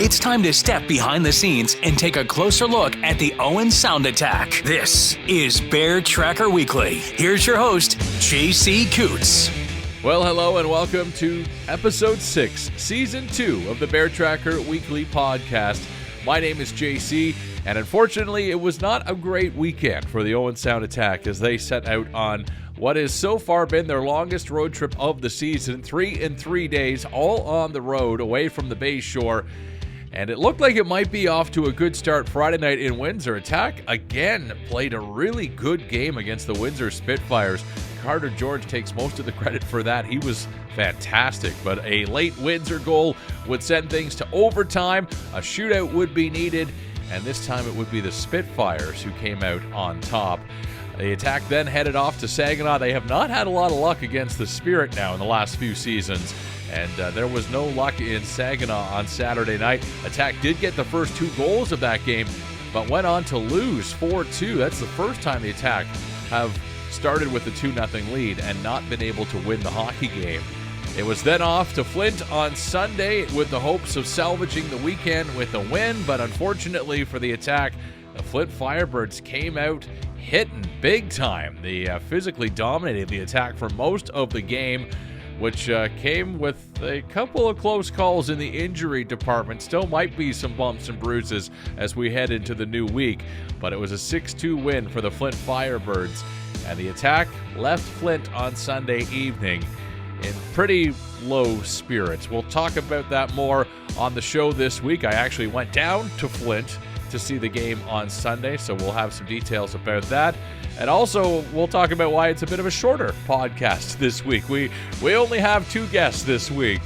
It's time to step behind the scenes and take a closer look at the Owen Sound Attack. This is Bear Tracker Weekly. Here's your host, JC Coots. Well, hello and welcome to Episode 6, Season 2 of the Bear Tracker Weekly podcast. My name is JC, and unfortunately, it was not a great weekend for the Owen Sound Attack as they set out on what has so far been their longest road trip of the season, 3 days, all on the road, away from the Bay Shore. And it looked like it might be off to a good start Friday night in Windsor. Attack again played a really good game against the Windsor Spitfires. Carter George takes most of the credit for that. He was fantastic, but a late Windsor goal would send things to overtime. A shootout would be needed, and this time it would be the Spitfires who came out on top. The Attack then headed off to Saginaw. They have not had a lot of luck against the Spirit now in the last few seasons, and there was no luck in Saginaw on Saturday night. Attack did get the first 2 goals of that game, but went on to lose 4-2. That's the first time the Attack have started with a 2-0 lead and not been able to win the hockey game. It was then off to Flint on Sunday with the hopes of salvaging the weekend with a win, but unfortunately for the Attack, the Flint Firebirds came out hitting big time. They physically dominated the Attack for most of the game, which came with a couple of close calls in the injury department. Still might be some bumps and bruises as we head into the new week, but it was a 6-2 win for the Flint Firebirds, and the Attack left Flint on Sunday evening in pretty low spirits. We'll talk about that more on the show this week. I actually went down to Flint to see the game on Sunday, so we'll have some details about that. And also, we'll talk about why it's a bit of a shorter podcast this week. We only have 2 guests this week.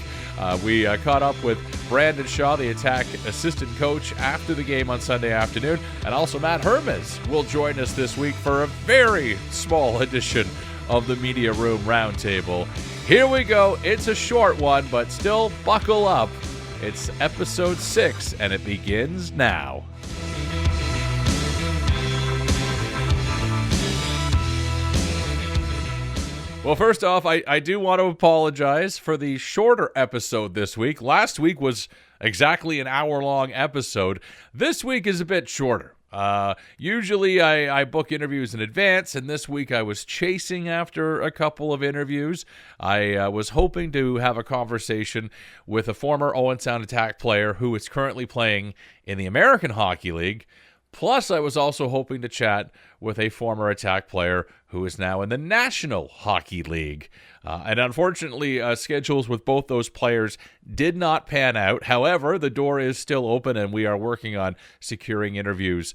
We caught up with Brandon Shaw, the Attack assistant coach, after the game on Sunday afternoon. And also Matt Hermes will join us this week for a very small edition of the Media Room Roundtable. Here we go. It's a short one, but still buckle up. It's Episode 6, and it begins now. Well, first off, I do want to apologize for the shorter episode this week. Last week was exactly an hour-long episode. This week is a bit shorter. Usually I book interviews in advance, and this week I was chasing after a couple of interviews. I was hoping to have a conversation with a former Owen Sound Attack player who is currently playing in the American Hockey League. Plus, I was also hoping to chat with a former Attack player who is now in the National Hockey League. And unfortunately, schedules with both those players did not pan out. However, the door is still open, and we are working on securing interviews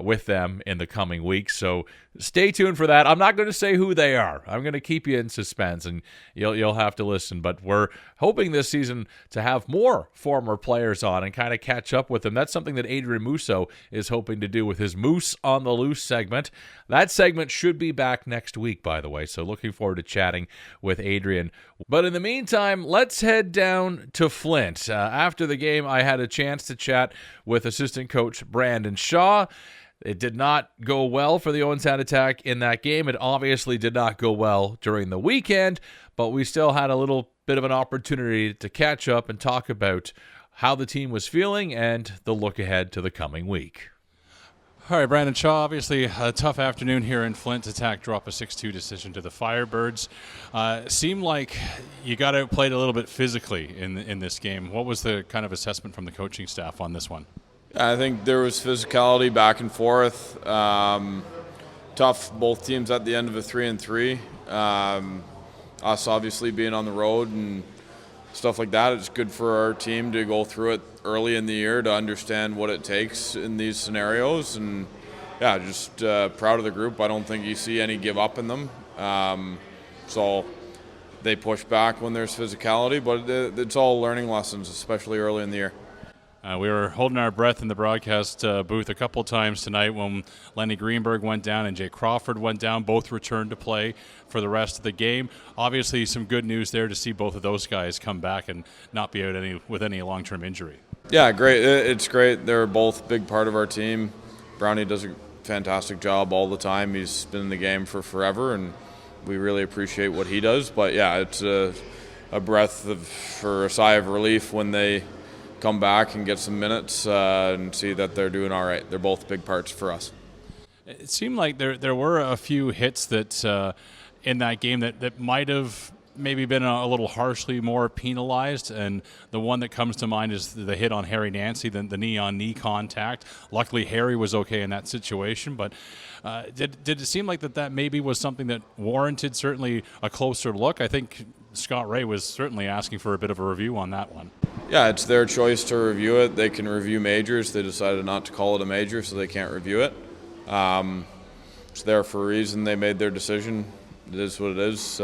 with them in the coming weeks. So stay tuned for that. I'm not going to say who they are. I'm going to keep you in suspense, and you'll have to listen. But we're hoping this season to have more former players on and kind of catch up with them. That's something that Adrian Musso is hoping to do with his Moose on the Loose segment. That segment should be back next week, by the way, so looking forward to chatting with Adrian. But in the meantime, let's head down to Flint. After the game, I had a chance to chat with assistant coach Brandon Shaw. It did not go well for the Owen Sound Attack in that game. It obviously did not go well during the weekend, but we still had a little bit of an opportunity to catch up and talk about how the team was feeling and the look ahead to the coming week. All right, Brandon Shaw, obviously a tough afternoon here in Flint. Attack drop a 6-2 decision to the Firebirds. Seemed like you got outplayed a little bit physically in this game. What was the kind of assessment from the coaching staff on this one? I think there was physicality back and forth. Tough, both teams at the end of a 3-3. Us obviously being on the road and stuff like that, it's good for our team to go through it early in the year to understand what it takes in these scenarios. And yeah, just proud of the group. I don't think you see any give up in them. So they push back when there's physicality, but it's all learning lessons, especially early in the year. We were holding our breath in the broadcast booth a couple times tonight when Lenny Greenberg went down and Jay Crawford went down. Both returned to play for the rest of the game. Obviously, some good news there to see both of those guys come back and not be out with any long-term injury. Yeah, great. It's great. They're both a big part of our team. Brownie does a fantastic job all the time. He's been in the game for forever, and we really appreciate what he does. But, yeah, it's a breath for a sigh of relief when they come back and get some minutes and see that they're doing all right. They're both big parts for us. It seemed like there were a few hits that in that game that might have maybe been a little harshly more penalized, and the one that comes to mind is the hit on Harry Nancy, the knee-on-knee contact. Luckily, Harry was okay in that situation, but did it seem like that maybe was something that warranted certainly a closer look? I think Scott Ray was certainly asking for a bit of a review on that one. Yeah, it's their choice to review it. They can review majors. They decided not to call it a major, so they can't review it. It's there for a reason. They made their decision. It is what it is.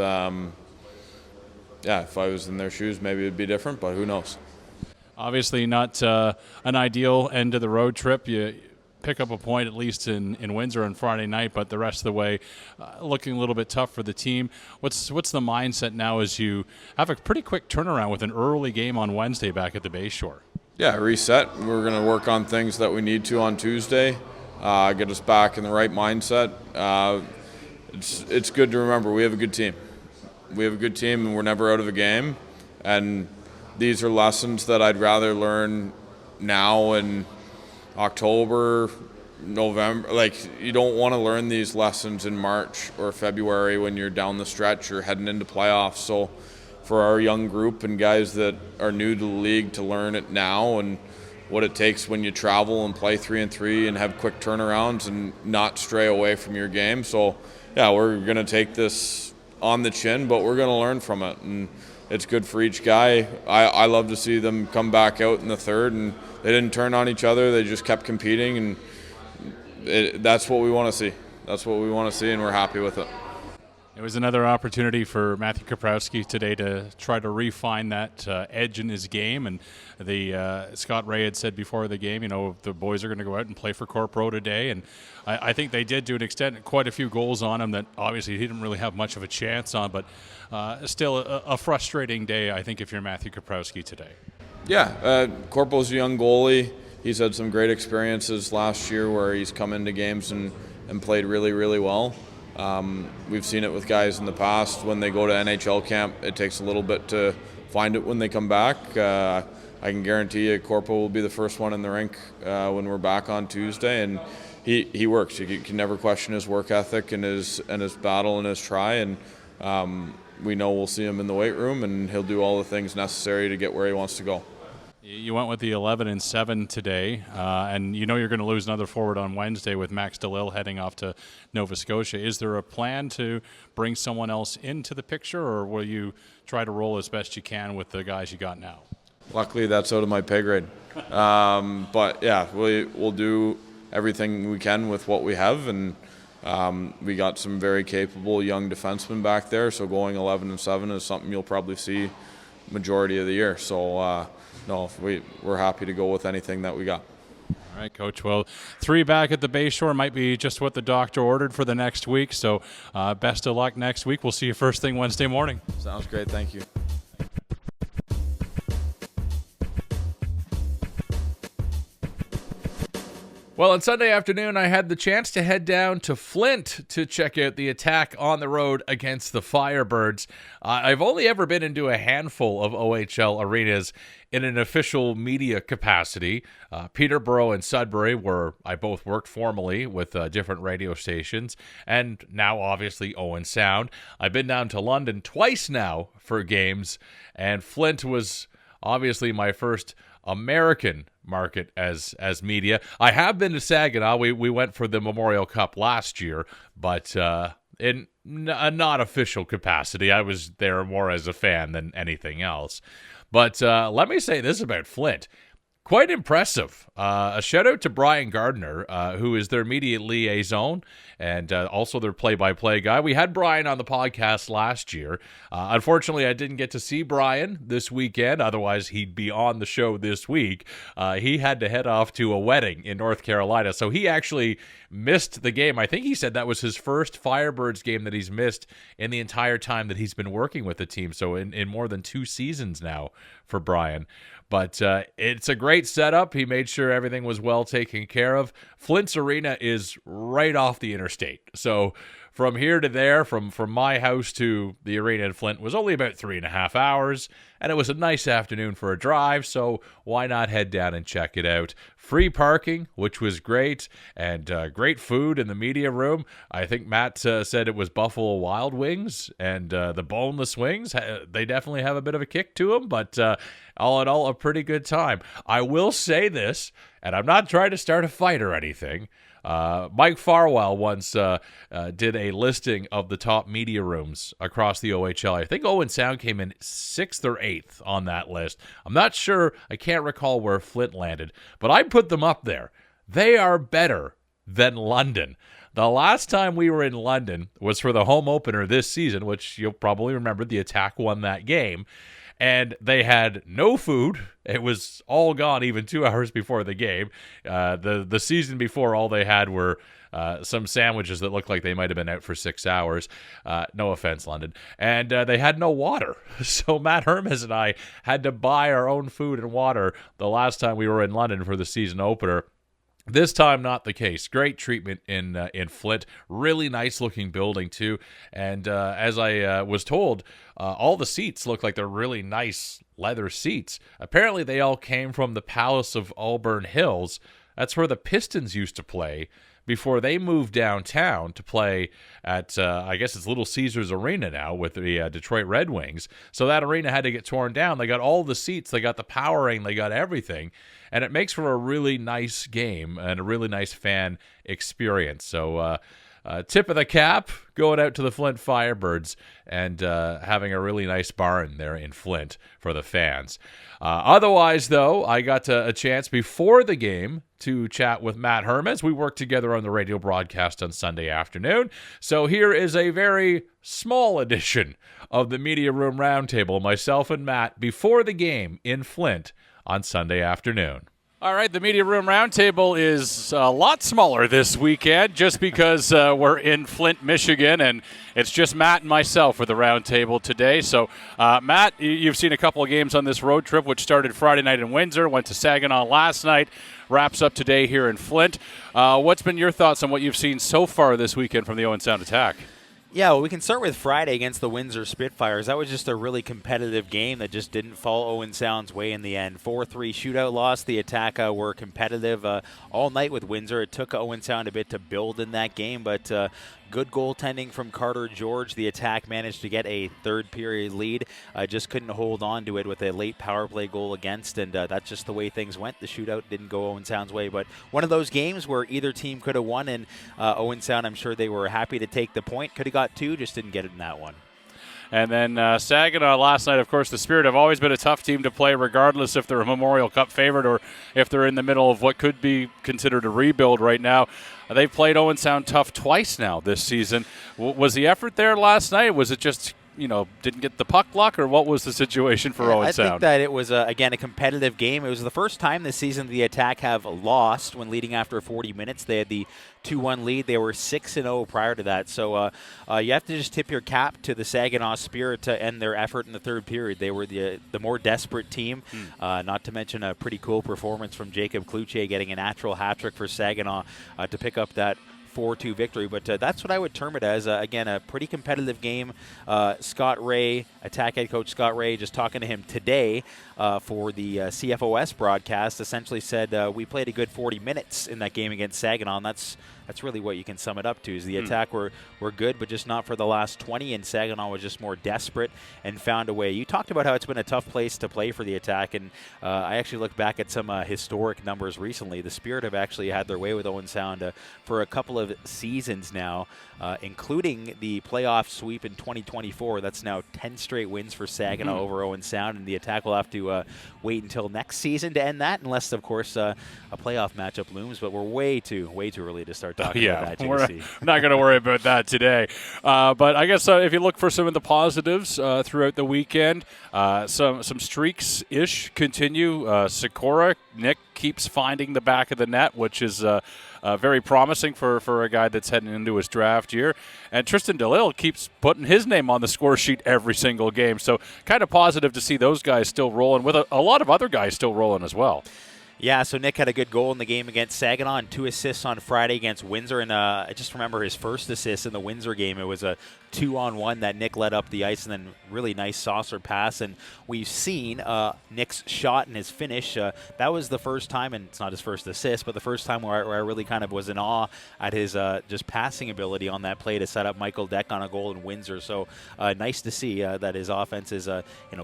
If I was in their shoes, maybe it would be different, but who knows? Obviously not an ideal end to the road trip. You pick up a point at least in Windsor on Friday night, but the rest of the way looking a little bit tough for the team. What's the mindset now as you have a pretty quick turnaround with an early game on Wednesday back at the Bayshore? Yeah, reset. We're going to work on things that we need to on Tuesday, get us back in the right mindset. It's good to remember we have a good team. We have a good team, and we're never out of a game. And these are lessons that I'd rather learn now in October, November. Like, you don't want to learn these lessons in March or February when you're down the stretch or heading into playoffs. So for our young group and guys that are new to the league to learn it now and what it takes when you travel and play 3-3 and have quick turnarounds and not stray away from your game. So, yeah, we're going to take this on the chin, but we're going to learn from it, and it's good for each guy. I love to see them come back out in the third, and they didn't turn on each other. They just kept competing, and that's what we want to see. That's what we want to see, and we're happy with it. It was another opportunity for Matthew Kaprowski today to try to refine that edge in his game. And the Scott Ray had said before the game, the boys are going to go out and play for Corp Pro today. And I think they did, to an extent, quite a few goals on him that obviously he didn't really have much of a chance on. But still a frustrating day, I think, if you're Matthew Kaprowski today. Yeah, Corpo's a young goalie. He's had some great experiences last year where he's come into games and played really, really well. We've seen it with guys in the past. When they go to NHL camp, it takes a little bit to find it when they come back. I can guarantee you Corpo will be the first one in the rink when we're back on Tuesday, and he works. You can never question his work ethic and his battle and his try, and we know we'll see him in the weight room, and he'll do all the things necessary to get where he wants to go. You went with the 11-7 today, and you're going to lose another forward on Wednesday with Max DeLille heading off to Nova Scotia. Is there a plan to bring someone else into the picture, or will you try to roll as best you can with the guys you got now? Luckily, that's out of my pay grade. But, yeah, we'll do everything we can with what we have, and we got some very capable young defensemen back there, so going 11-7 is something you'll probably see majority of the year. So, no, we're happy to go with anything that we got. All right, Coach. Well, 3 back at the Bayshore might be just what the doctor ordered for the next week. So best of luck next week. We'll see you first thing Wednesday morning. Sounds great. Thank you. Well, on Sunday afternoon, I had the chance to head down to Flint to check out the Attack on the road against the Firebirds. I've only ever been into a handful of OHL arenas in an official media capacity. Peterborough and Sudbury, where I both worked formally with different radio stations, and now obviously Owen Sound. I've been down to London twice now for games, and Flint was obviously my first American market as media. I have been to Saginaw. We went for the Memorial Cup last year, but in a not official capacity. I was there more as a fan than anything else. But let me say this about Flint. Quite impressive. A shout out to Brian Gardner, who is their media liaison and also their play-by-play guy. We had Brian on the podcast last year. Unfortunately, I didn't get to see Brian this weekend. Otherwise, he'd be on the show this week. He had to head off to a wedding in North Carolina, so he actually missed the game. I think he said that was his first Firebirds game that he's missed in the entire time that he's been working with the team, so in more than 2 seasons now for Brian. But it's a great setup. He made sure everything was well taken care of. Flint's arena is right off the interstate. So from here to there, from my house to the arena in Flint, was only about 3.5 hours, and it was a nice afternoon for a drive, so why not head down and check it out? Free parking, which was great, and great food in the media room. I think Matt said it was Buffalo Wild Wings, and the boneless wings, they definitely have a bit of a kick to them, but all in all, a pretty good time. I will say this, and I'm not trying to start a fight or anything. Mike Farwell once did a listing of the top media rooms across the OHL. I think Owen Sound came in 6th or 8th on that list. I'm not sure. I can't recall where Flint landed, but I put them up there. They are better than London. The last time we were in London was for the home opener this season, which you'll probably remember. The Attack won that game. And they had no food. It was all gone even 2 hours before the game. The season before, all they had were some sandwiches that looked like they might have been out for 6 hours. No offense, London. And they had no water. So Matt Hermes and I had to buy our own food and water the last time we were in London for the season opener. This time, not the case. Great treatment in Flint. Really nice-looking building, too. And as I was told, all the seats look like they're really nice leather seats. Apparently, they all came from the Palace of Auburn Hills. That's where the Pistons used to play before they moved downtown to play at, I guess it's Little Caesars Arena now with the Detroit Red Wings. So that arena had to get torn down. They got all the seats. They got the powering. They got everything. And it makes for a really nice game and a really nice fan experience. So tip of the cap going out to the Flint Firebirds and having a really nice barn there in Flint for the fans. Otherwise, though, I got a chance before the game to chat with Matt Hermes. We worked together on the radio broadcast on Sunday afternoon. So here is a very small edition of the Media Room Roundtable, myself and Matt, before the game in Flint on Sunday afternoon. All right, the Media Room Roundtable is a lot smaller this weekend just because we're in Flint, Michigan, and it's just Matt and myself for the Roundtable today. So, Matt, you've seen a couple of games on this road trip, which started Friday night in Windsor, went to Saginaw last night, wraps up today here in Flint. What's been your thoughts on what you've seen so far this weekend from the Owen Sound Attack? Yeah, well, we can start with Friday against the Windsor Spitfires. That was just a really competitive game that just didn't fall Owen Sound's way in the end. 4-3 shootout loss. The Attack were competitive all night with Windsor. It took Owen Sound a bit to build in that game, but good goaltending from Carter George. The Attack managed to get a third-period lead. Just couldn't hold on to it with a late power play goal against, and that's just the way things went. The shootout didn't go Owen Sound's way, but one of those games where either team could have won, and Owen Sound, I'm sure they were happy to take the point. Could have got two, just didn't get it in that one. And then Saginaw last night, of course, the Spirit have always been a tough team to play, regardless if they're a Memorial Cup favorite or if they're in the middle of what could be considered a rebuild right now. They've played Owen Sound tough twice now this season. Was the effort there last night? Was it just, didn't get the puck luck, or what was the situation for Owen Sound? I think that it was, again, a competitive game. It was the first time this season the Attack have lost when leading after 40 minutes. They had the 2-1 lead. They were 6-0 prior to that. So you have to just tip your cap to the Saginaw Spirit to end their effort in the third period. They were the more desperate team, not to mention a pretty cool performance from Jacob Kluche getting a natural hat-trick for Saginaw to pick up that 4-2 victory, but that's what I would term it as. Again, a pretty competitive game. Scott Ray, Attack head coach Scott Ray, just talking to him today for the CFOS broadcast, essentially said we played a good 40 minutes in that game against Saginaw, and that's really what you can sum it up to. Is the Attack were good, but just not for the last 20, and Saginaw was just more desperate and found a way. You talked about how it's been a tough place to play for the Attack, and I actually looked back at some historic numbers recently. The Spirit have actually had their way with Owen Sound for a couple of seasons now, including the playoff sweep in 2024. That's now 10 straight wins for Saginaw over Owen Sound, and the Attack will have to wait until next season to end that, unless, of course, a playoff matchup looms, but we're way too early to start talking about that, we're not going to worry about that today. But I guess if you look for some of the positives throughout the weekend, some streaks-ish continue. Sikora, Nick keeps finding the back of the net, which is very promising for a guy that's heading into his draft year. And Tristan DeLille keeps putting his name on the score sheet every single game. So kind of positive to see those guys still rolling, with a lot of other guys still rolling as well. Yeah, so Nick had a good goal in the game against Saginaw and 2 assists on Friday against Windsor. And I just remember his first assist in the Windsor game. It was a 2-on-1 that Nick led up the ice, and then really nice saucer pass. And we've seen Nick's shot and his finish. That was the first time, and it's not his first assist, but the first time where I really kind of was in awe at his just passing ability on that play to set up Michael Deck on a goal in Windsor. So nice to see that his offense is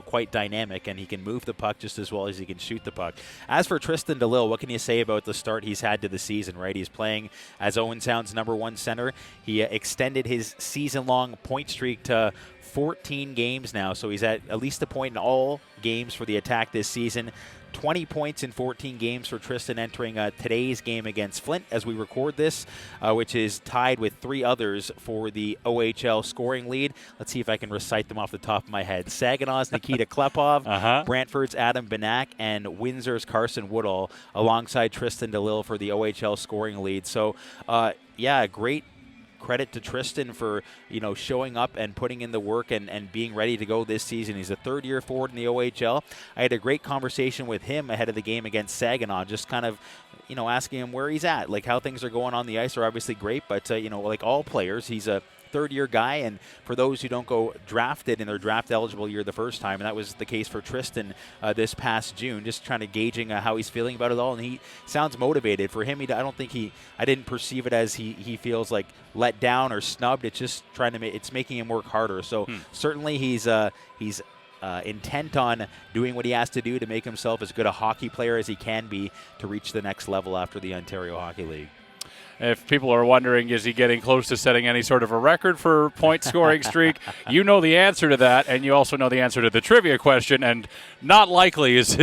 quite dynamic, and he can move the puck just as well as he can shoot the puck. As for Tristan DeLille, what can you say about the start he's had to the season, right? He's playing as Owen Sound's #1 center. He extended his season-long point streak to 14 games now, so he's at least a point in all games for the Attack this season. 20 points in 14 games for Tristan entering today's game against Flint as we record this, which is tied with 3 others for the OHL scoring lead. Let's see if I can recite them off the top of my head. Saginaw's Nikita Klepov, Brantford's Adam Benak, and Windsor's Carson Woodall alongside Tristan DeLille for the OHL scoring lead. So, great credit to Tristan for showing up and putting in the work and being ready to go this season. He's a third-year forward in the OHL. I had a great conversation with him ahead of the game against Saginaw, just kind of asking him where he's at, like how things are going on the ice are obviously great, but like all players, he's a third-year guy, and for those who don't go drafted in their draft-eligible year the first time, and that was the case for Tristan this past June, just trying to gauging how he's feeling about it all, and he sounds motivated. For him, I didn't perceive it as he feels like let down or snubbed. It's just it's making him work harder. So certainly he's intent on doing what he has to do to make himself as good a hockey player as he can be to reach the next level after the Ontario Hockey League. If people are wondering, is he getting close to setting any sort of a record for point scoring streak? You know the answer to that, and you also know the answer to the trivia question, and not likely is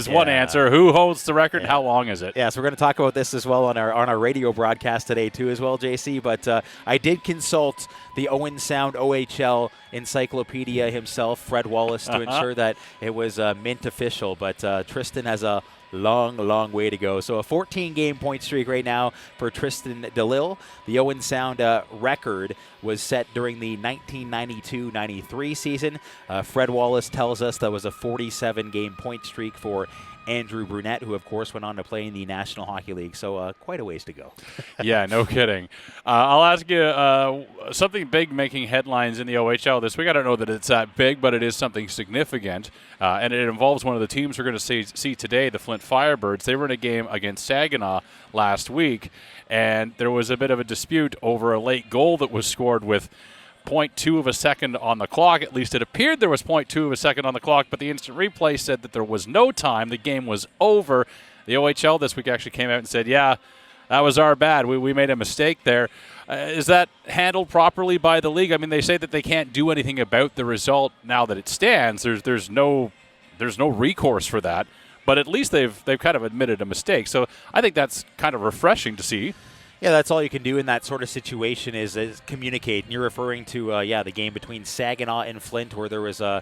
one answer. Who holds the record and how long is it? Yeah, so we're going to talk about this as well on our radio broadcast today too as well, JC, but I did consult the Owen Sound OHL encyclopedia himself, Fred Wallace, to ensure that it was mint official, but Tristan has a long way to go. So a 14-game point streak right now for Tristan DeLille. The Owen Sound record was set during the 1992-93 season. Fred Wallace tells us that was a 47-game point streak for Andrew Brunette, who, of course, went on to play in the National Hockey League. So quite a ways to go. Yeah, no kidding. I'll ask you something big making headlines in the OHL this week. I don't know that it's that big, but it is something significant, and it involves one of the teams we're going to see today, the Flint Firebirds. They were in a game against Saginaw last week, and there was a bit of a dispute over a late goal that was scored with 0.2 of a second on the clock. At least it appeared there was 0.2 of a second on the clock, but the instant replay said that there was no time. The game was over. The OHL this week actually came out and said, yeah, that was our bad. We made a mistake there. Is that handled properly by the league? I mean, they say that they can't do anything about the result now that it stands. There's no recourse for that, but at least they've kind of admitted a mistake. So I think that's kind of refreshing to see. Yeah, that's all you can do in that sort of situation is communicate. And you're referring to, the game between Saginaw and Flint, where there was a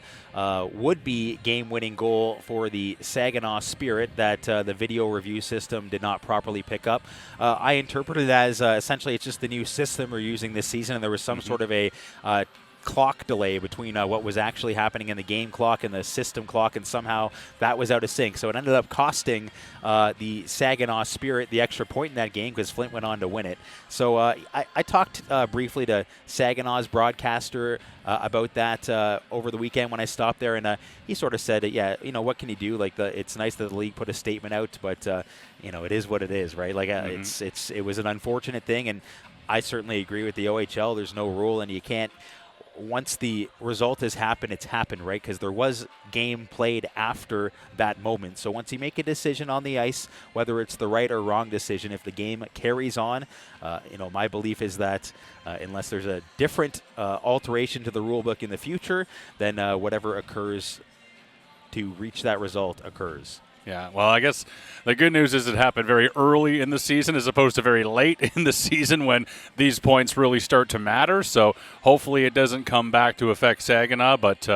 would-be game-winning goal for the Saginaw Spirit that the video review system did not properly pick up. I interpreted it as essentially it's just the new system we're using this season, and there was some sort of a clock delay between what was actually happening in the game clock and the system clock, and somehow that was out of sync. So it ended up costing the Saginaw Spirit the extra point in that game because Flint went on to win it. So I talked briefly to Saginaw's broadcaster about that over the weekend when I stopped there, and he sort of said, what can you do? Like, it's nice that the league put a statement out, but it is what it is, right? Like, it was an unfortunate thing, and I certainly agree with the OHL. There's no rule, and you can't. Once the result has happened, it's happened, right? Because there was game played after that moment. So once you make a decision on the ice, whether it's the right or wrong decision, if the game carries on, my belief is that unless there's a different alteration to the rule book in the future, then whatever occurs to reach that result occurs. Yeah, well, I guess the good news is it happened very early in the season as opposed to very late in the season when these points really start to matter. So hopefully it doesn't come back to affect Saginaw, but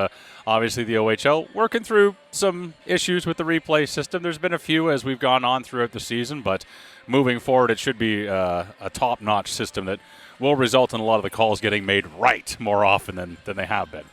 obviously the OHL working through some issues with the replay system. There's been a few as we've gone on throughout the season, but moving forward it should be a top-notch system that will result in a lot of the calls getting made right more often than they have been.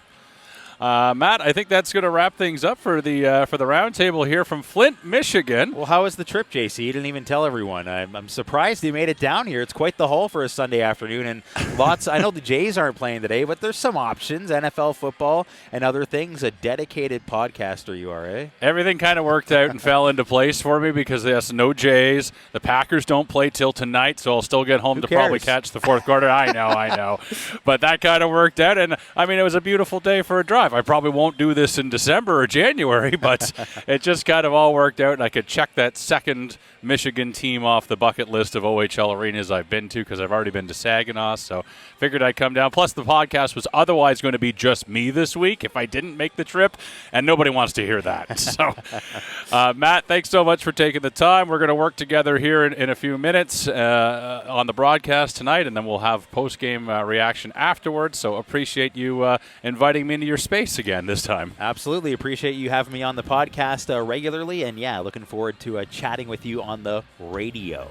Matt, I think that's going to wrap things up for the roundtable here from Flint, Michigan. Well, how was the trip, JC? You didn't even tell everyone. I'm surprised you made it down here. It's quite the haul for a Sunday afternoon, and lots. I know the Jays aren't playing today, but there's some options: NFL football and other things. A dedicated podcaster you are, eh? Everything kind of worked out and fell into place for me because there's no Jays. The Packers don't play till tonight, so I'll still get home to probably catch the fourth quarter. I know. But that kind of worked out, and I mean, it was a beautiful day for a drive. I probably won't do this in December or January, but it just kind of all worked out, and I could check that second Michigan team off the bucket list of OHL arenas I've been to because I've already been to Saginaw, so figured I'd come down. Plus, the podcast was otherwise going to be just me this week if I didn't make the trip, and nobody wants to hear that. So, Matt, thanks so much for taking the time. We're going to work together here in a few minutes on the broadcast tonight, and then we'll have post-game reaction afterwards, so appreciate you inviting me into your space again this time. Absolutely. Appreciate you having me on the podcast regularly, and looking forward to chatting with you on the radio.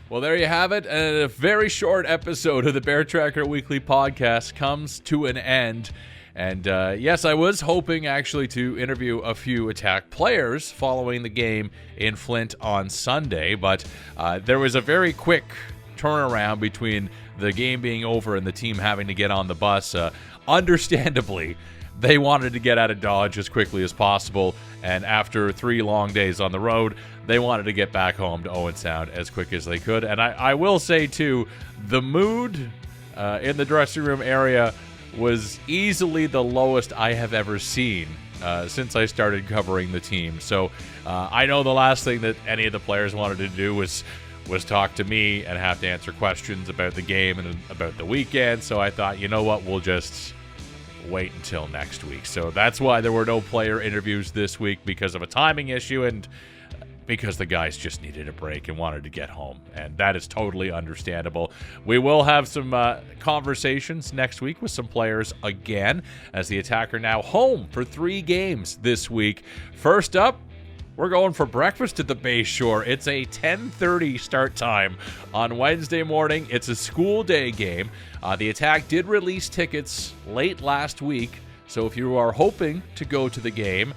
Well, there you have it. And a very short episode of the Bear Tracker Weekly Podcast comes to an end. And yes, I was hoping actually to interview a few Attack players following the game in Flint on Sunday, but there was a very quick turnaround between the game being over and the team having to get on the bus. Understandably, they wanted to get out of Dodge as quickly as possible, and after 3 long days on the road, they wanted to get back home to Owen Sound as quick as they could. And I will say, too, the mood in the dressing room area was easily the lowest I have ever seen since I started covering the team. So I know the last thing that any of the players wanted to do was talk to me and have to answer questions about the game and about the weekend. So I thought, you know what, we'll just wait until next week. So that's why there were no player interviews this week, because of a timing issue and because the guys just needed a break and wanted to get home, and that is totally understandable. We will have some conversations next week with some players again, as the Attack are now home for 3 games this week. First up, we're going for breakfast at the Bay Shore. It's a 10:30 start time on Wednesday morning. It's a school day game. The Attack did release tickets late last week, so if you are hoping to go to the game,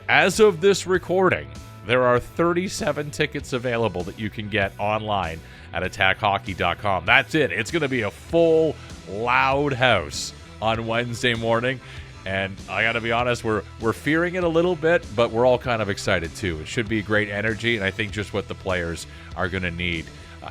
as of this recording, there are 37 tickets available that you can get online at attackhockey.com. That's it. It's going to be a full, loud house on Wednesday morning. And I got to be honest, we're fearing it a little bit, but we're all kind of excited too. It should be great energy, and I think just what the players are going to need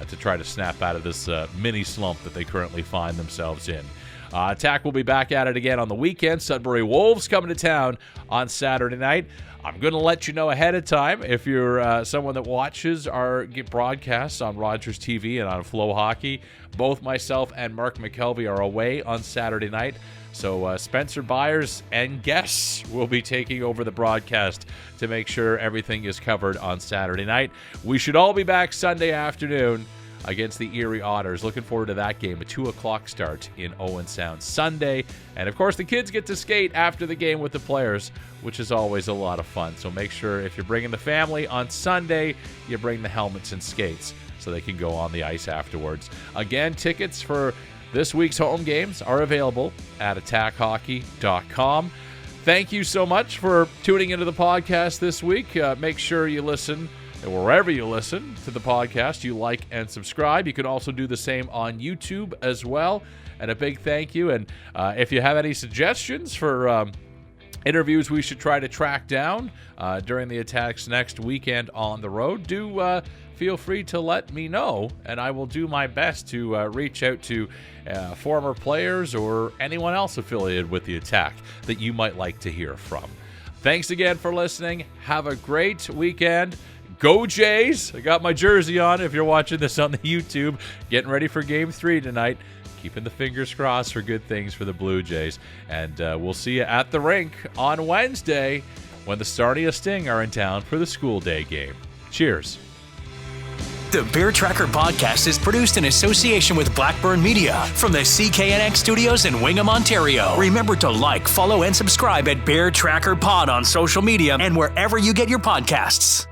to try to snap out of this mini slump that they currently find themselves in. Attack will be back at it again on the weekend. Sudbury Wolves coming to town on Saturday night. I'm going to let you know ahead of time if you're someone that watches our broadcasts on Rogers TV and on Flow Hockey. Both myself and Mark McKelvey are away on Saturday night, so Spencer Byers and guests will be taking over the broadcast to make sure everything is covered on Saturday night. We should all be back Sunday afternoon against the Erie Otters. Looking forward to that game, a 2 o'clock start in Owen Sound Sunday. And of course, the kids get to skate after the game with the players, which is always a lot of fun. So make sure if you're bringing the family on Sunday, you bring the helmets and skates so they can go on the ice afterwards. Again, tickets for this week's home games are available at attackhockey.com. Thank you so much for tuning into the podcast this week. Make sure you listen wherever you listen to the podcast, you like and subscribe. You can also do the same on YouTube as well. And a big thank you. And if you have any suggestions for interviews we should try to track down during the Attack's next weekend on the road, do feel free to let me know. And I will do my best to reach out to former players or anyone else affiliated with the Attack that you might like to hear from. Thanks again for listening. Have a great weekend. Go Jays! I got my jersey on if you're watching this on the YouTube. Getting ready for Game 3 tonight. Keeping the fingers crossed for good things for the Blue Jays. And we'll see you at the rink on Wednesday when the Sarnia Sting are in town for the school day game. Cheers. The Bear Tracker podcast is produced in association with Blackburn Media from the CKNX studios in Wingham, Ontario. Remember to like, follow, and subscribe at Bear Tracker Pod on social media and wherever you get your podcasts.